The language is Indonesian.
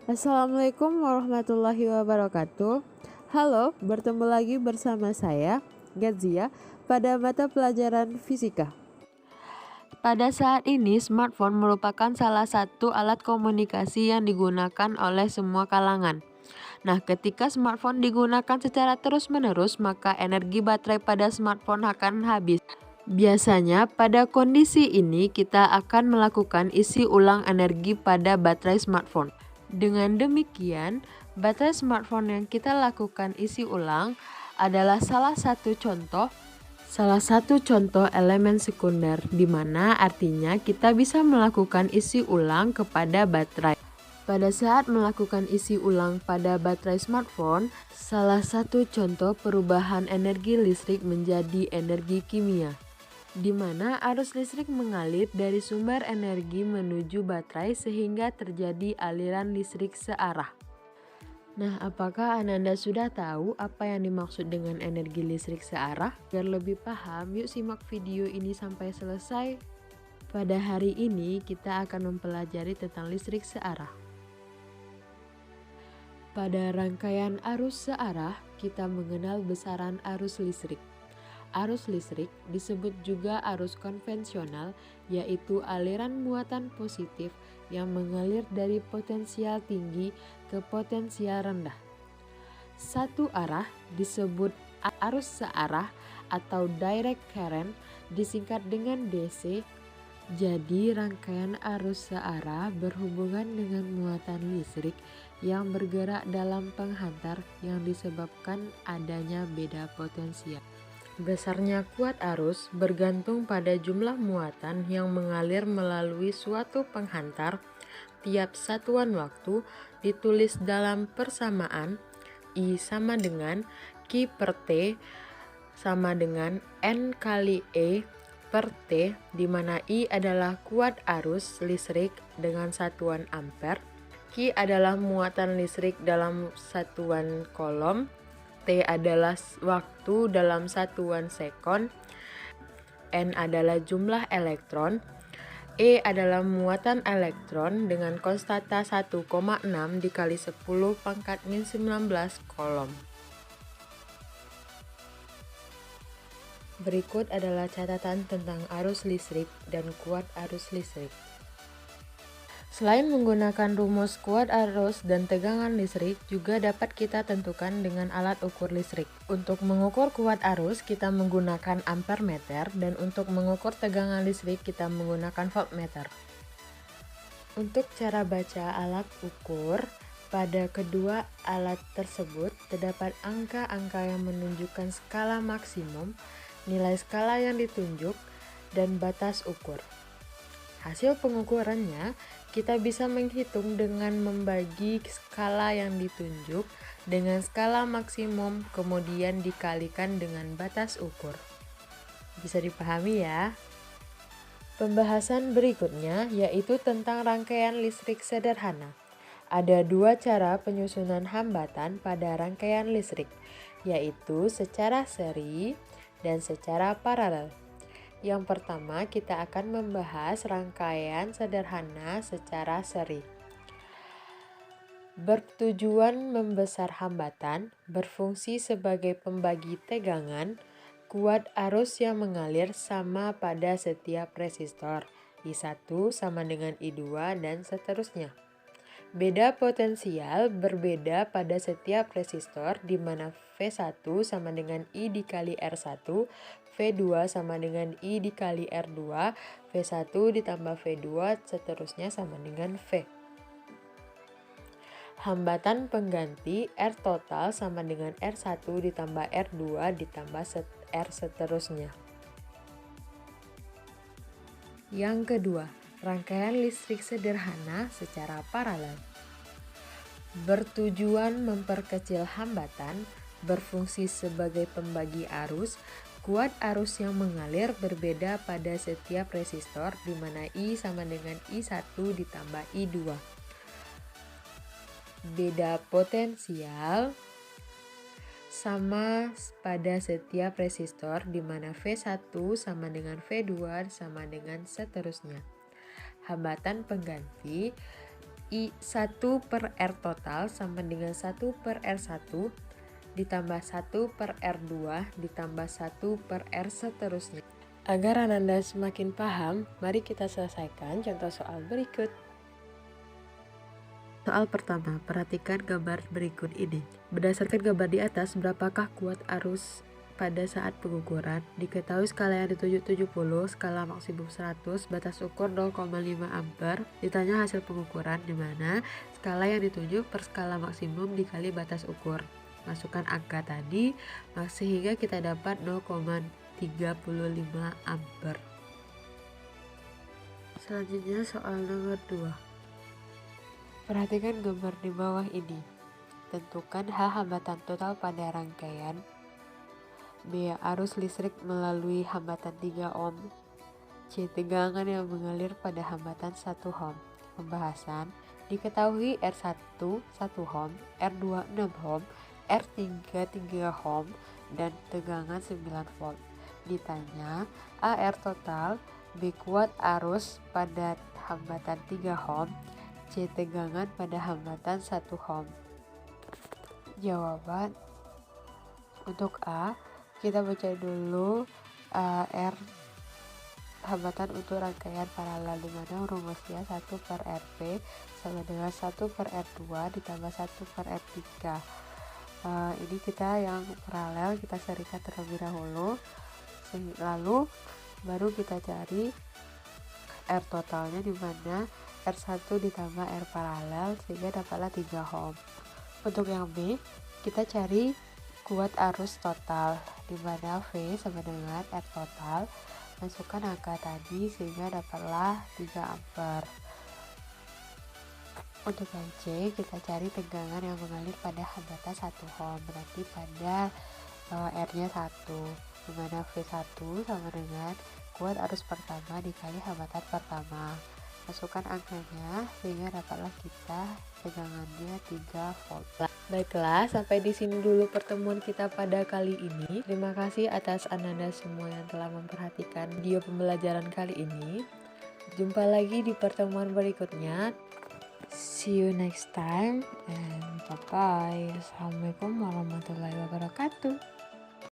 Assalamualaikum warahmatullahi wabarakatuh. Halo, bertemu lagi bersama saya, Gazia, pada mata pelajaran fisika. Pada saat ini, smartphone merupakan salah satu alat komunikasi yang digunakan oleh semua kalangan. Nah, ketika smartphone digunakan secara terus-menerus, maka energi baterai pada smartphone akan habis. Biasanya, pada kondisi ini kita akan melakukan isi ulang energi pada baterai smartphone. Dengan demikian, baterai smartphone yang kita lakukan isi ulang adalah salah satu contoh elemen sekunder, di mana artinya kita bisa melakukan isi ulang kepada baterai. Pada saat melakukan isi ulang pada baterai smartphone, salah satu contoh perubahan energi listrik menjadi energi kimia, di mana arus listrik mengalir dari sumber energi menuju baterai sehingga terjadi aliran listrik searah. Nah, apakah Ananda sudah tahu apa yang dimaksud dengan energi listrik searah? Agar lebih paham, yuk simak video ini sampai selesai. Pada hari ini, kita akan mempelajari tentang listrik searah. Pada rangkaian arus searah, kita mengenal besaran arus listrik. Arus listrik disebut juga arus konvensional, yaitu aliran muatan positif yang mengalir dari potensial tinggi ke potensial rendah. Satu arah disebut arus searah atau direct current, disingkat dengan DC. Jadi rangkaian arus searah berhubungan dengan muatan listrik yang bergerak dalam penghantar yang disebabkan adanya beda potensial. Besarnya kuat arus bergantung pada jumlah muatan yang mengalir melalui suatu penghantar. Tiap satuan waktu ditulis dalam persamaan I sama dengan Q per T sama dengan N kali E per T, di mana I adalah kuat arus listrik dengan satuan ampere, Q adalah muatan listrik dalam satuan kolom, T adalah waktu dalam satuan sekon, N adalah jumlah elektron, E adalah muatan elektron dengan konstanta 1,6 dikali 10 pangkat min 19 kolom. Berikut adalah catatan tentang arus listrik dan kuat arus listrik. Selain menggunakan rumus kuat arus dan tegangan listrik, juga dapat kita tentukan dengan alat ukur listrik. Untuk mengukur kuat arus, kita menggunakan ampermeter, dan untuk mengukur tegangan listrik, kita menggunakan voltmeter. Untuk cara baca alat ukur, pada kedua alat tersebut terdapat angka-angka yang menunjukkan skala maksimum, nilai skala yang ditunjuk, dan batas ukur. Hasil pengukurannya, kita bisa menghitung dengan membagi skala yang ditunjuk dengan skala maksimum, kemudian dikalikan dengan batas ukur. Bisa dipahami ya? Pembahasan berikutnya yaitu tentang rangkaian listrik sederhana. Ada dua cara penyusunan hambatan pada rangkaian listrik, yaitu secara seri dan secara paralel. Yang pertama, kita akan membahas rangkaian sederhana secara seri. Bertujuan membesar hambatan, berfungsi sebagai pembagi tegangan, kuat arus yang mengalir sama pada setiap resistor, I1 sama dengan I2 dan seterusnya. Beda potensial berbeda pada setiap resistor, di mana V1 sama dengan I dikali R1, V2 sama dengan I dikali R2, V1 ditambah V2 seterusnya sama dengan V. Hambatan pengganti R total sama dengan R1 ditambah R2 ditambah R seterusnya. Yang kedua, rangkaian listrik sederhana secara paralel. Bertujuan memperkecil hambatan, berfungsi sebagai pembagi arus, kuat arus yang mengalir berbeda pada setiap resistor, di mana I sama dengan I1 ditambah I2. Beda potensial sama pada setiap resistor, di mana V1 sama dengan V2 sama dengan seterusnya. Hambatan pengganti 1/R total sama dengan 1/R1 ditambah 1/R2 ditambah 1/R seterusnya. Agar Ananda semakin paham, mari kita selesaikan contoh soal berikut. Soal pertama, perhatikan gambar berikut ini. Berdasarkan gambar di atas, berapakah kuat arus pada saat pengukuran? Diketahui skala yang dituju 70, skala maksimum 100, batas ukur 0,5 ampere. Ditanya hasil pengukuran di mana skala yang dituju per skala maksimum dikali batas ukur. Masukkan angka tadi sehingga kita dapat 0,35 ampere. Selanjutnya soal nomor 2. Perhatikan gambar di bawah ini. Tentukan H hambatan total pada rangkaian. B. Arus listrik melalui hambatan 3 ohm. C. Tegangan yang mengalir pada hambatan 1 ohm. Pembahasan. Diketahui R1 1 ohm, R2 6 ohm, R3 3 ohm, dan tegangan 9 volt. Ditanya AR total, B kuat arus pada hambatan 3 ohm, C tegangan pada hambatan 1 ohm. Jawaban untuk A, kita baca dulu R hambatan untuk rangkaian paralel, di mana rumusnya 1/Rp sama dengan 1/R2 ditambah 1/R3. Ini kita yang paralel kita serikat terlebih dahulu, lalu baru kita cari R totalnya, di mana R1 ditambah R paralel sehingga dapatlah 3 ohm. Untuk yang B, kita cari kuat arus total, di mana V sama dengan R total. Masukkan angka tadi sehingga dapatlah 3 ampere. Untuk yang C, kita cari tegangan yang mengalir pada hambatan 1 ohm, berarti pada R-nya 1, di mana V1 sama dengan kuat arus pertama dikali hambatan pertama. Masukkan angkanya sehingga dapatlah kita tegangannya 3 volt. Baiklah, sampai di sini dulu pertemuan kita pada kali ini. Terima kasih atas Ananda semua yang telah memperhatikan video pembelajaran kali ini. Jumpa lagi di pertemuan berikutnya. See you next time and bye-bye. Assalamualaikum warahmatullahi wabarakatuh.